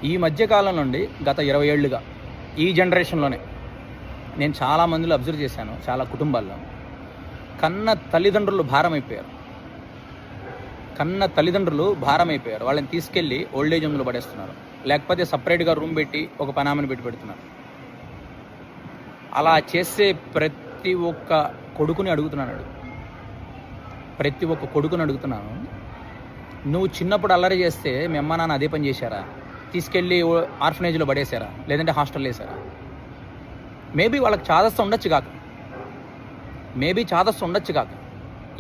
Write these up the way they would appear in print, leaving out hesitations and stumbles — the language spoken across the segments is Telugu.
ఈ మధ్యకాలం నుండి గత 20 ఏళ్ళుగా ఈ జనరేషన్లోనే నేను చాలా మందిలో అబ్జర్వ్ చేశాను. చాలా కుటుంబాల్లో కన్న తల్లిదండ్రులు భారం అయిపోయారు. వాళ్ళని తీసుకెళ్ళి ఓల్డేజ్ హోమ్లో పడేస్తున్నారు, లేకపోతే సపరేట్గా రూమ్ పెట్టి ఒక పనామని పెడుతున్నారు. అలా చేసే ప్రతి ఒక్క కొడుకుని అడుగుతున్నాను, నువ్వు చిన్నప్పుడు అల్లరి చేస్తే మీ అమ్మ నాన్న అదే పని చేశారా? తీసుకెళ్ళి ఆర్ఫనేజ్లో పడేశారా? లేదంటే హాస్టల్లో వేసారా? మేబీ వాళ్ళకి చాదస్తం ఉండొచ్చు కాక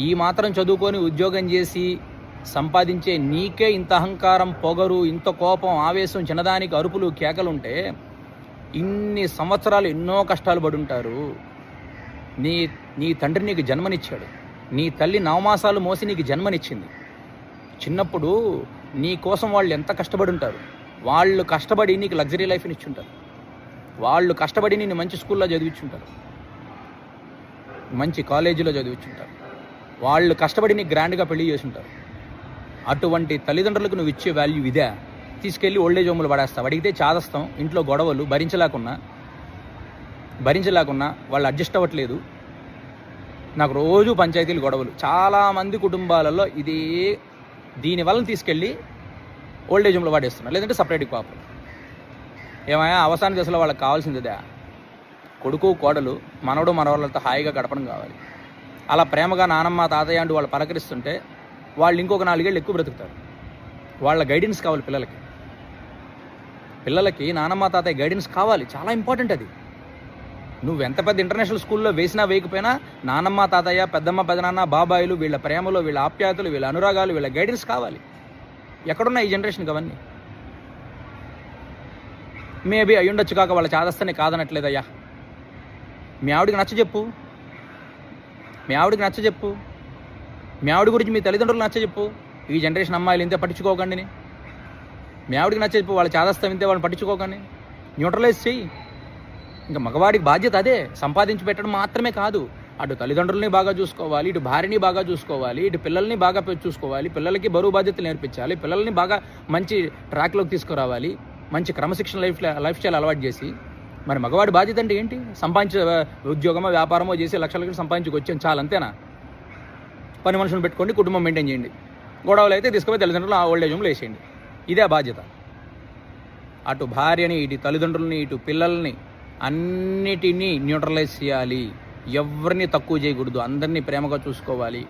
ఈ మాత్రం చదువుకొని ఉద్యోగం చేసి సంపాదించే నీకే ఇంత అహంకారం, పొగరు, ఇంత కోపం, ఆవేశం, చిన్నదానికి అరుపులు, కేకలుంటే ఇన్ని సంవత్సరాలు ఎన్నో కష్టాలు పడుంటారు. నీ తండ్రి నీకు జన్మనిచ్చాడు, నీ తల్లి నవమాసాలు మోసి నీకు జన్మనిచ్చింది. చిన్నప్పుడు నీ కోసం వాళ్ళు ఎంత కష్టపడి ఉంటారు. వాళ్ళు కష్టపడి నీకు లగ్జరీ లైఫ్ని ఇచ్చుంటారు. వాళ్ళు కష్టపడి నిన్ను మంచి స్కూల్లో చదివించుంటారు, మంచి కాలేజీలో చదివించుంటారు. వాళ్ళు కష్టపడి నీకు గ్రాండ్గా పెళ్లి చేసి ఉంటారు. అటువంటి తల్లిదండ్రులకు నువ్వు ఇచ్చే వాల్యూ ఇదే? తీసుకెళ్ళి ఓల్డేజ్ హోమ్లో పడేస్తావు. అడిగితే చాదస్తాం, ఇంట్లో గొడవలు భరించలేకున్నా వాళ్ళు అడ్జస్ట్ అవ్వట్లేదు. నాకు రోజు పంచాయతీలు, గొడవలు. చాలామంది కుటుంబాలలో దీనివల్ల తీసుకెళ్ళి ఓల్డేజ్ హోమ్లో పడేస్తున్నారు, లేదంటే సపరేట్గా పాపం. ఏమైనా అవసాన దశలో వాళ్ళకి కావాల్సిందిదే కొడుకు, కోడలు, మనవడు, మనవాళ్ళతో హాయిగా గడపడం కావాలి. అలా ప్రేమగా నానమ్మ, తాతయ్య అంటూ వాళ్ళు పలకరిస్తుంటే వాళ్ళు ఇంకొక 4 ఏళ్ళు ఎక్కువ బ్రతుకుతారు. వాళ్ళ గైడెన్స్ కావాలి పిల్లలకి నానమ్మ, తాతయ్య గైడెన్స్ కావాలి. చాలా ఇంపార్టెంట్ అది. నువ్వు ఎంత పెద్ద ఇంటర్నేషనల్ స్కూల్లో వేసినా వేయకపోయినా నానమ్మ, తాతయ్య, పెద్దమ్మ, పెదనాన్న, బాబాయిలు, వీళ్ళ ప్రేమలో, వీళ్ళ ఆప్యాయతలు, వీళ్ళ అనురాగాలు, వీళ్ళ గైడెన్స్ కావాలి. ఎక్కడున్నా ఈ జనరేషన్కి అవన్నీ? మేబీ అయ్యుండొచ్చు కాక వాళ్ళ చాదస్తనే కాదనట్లేదయ్యా. మీ ఆవిడికి నచ్చజెప్పు, మీ ఆవిడ గురించి మీ తల్లిదండ్రులు నచ్చజెప్పు. ఈ జనరేషన్ అమ్మాయిలు ఇంతే పట్టించుకోకండి. మీ ఆవిడికి నచ్చజెప్పు, వాళ్ళ చాదస్తం ఇంతే, వాళ్ళని పట్టించుకోకండి. న్యూట్రలైజ్ చెయ్యి. ఇంకా మగవాడికి బాధ్యత అదే. సంపాదించి పెట్టడం మాత్రమే కాదు, అటు తల్లిదండ్రులని బాగా చూసుకోవాలి, ఇటు భార్యని బాగా చూసుకోవాలి, ఇటు పిల్లల్ని బాగా చూసుకోవాలి, పిల్లలకి బరువు బాధ్యతలు నేర్పించాలి, పిల్లల్ని బాగా మంచి ట్రాక్లోకి తీసుకురావాలి, మంచి క్రమశిక్షణ లైఫ్ స్టైల్ అలవాటు చేసి. మరి మగవాడి బాధ్యత అంటే ఏంటి? సంపాదించే ఉద్యోగమో వ్యాపారమో చేసి లక్షలకి సంపాదించుకొచ్చాను చాలు, అంతేనా? పని మనుషులను పెట్టుకోండి, కుటుంబం మెయింటైన్ చేయండి. గొడవలు అయితే తీసుకుపోయి తల్లిదండ్రులు ఆ ఓల్డేజ్ హోమ్లో వేసేయండి. ఇదే బాధ్యత. అటు భార్యని, ఇటు తల్లిదండ్రులని, ఇటు పిల్లల్ని అన్నిటినీ న్యూట్రలైజ్ చేయాలి. ఎవరిని తక్కువ చేయకూడదు, అందరినీ ప్రేమగా చూసుకోవాలి.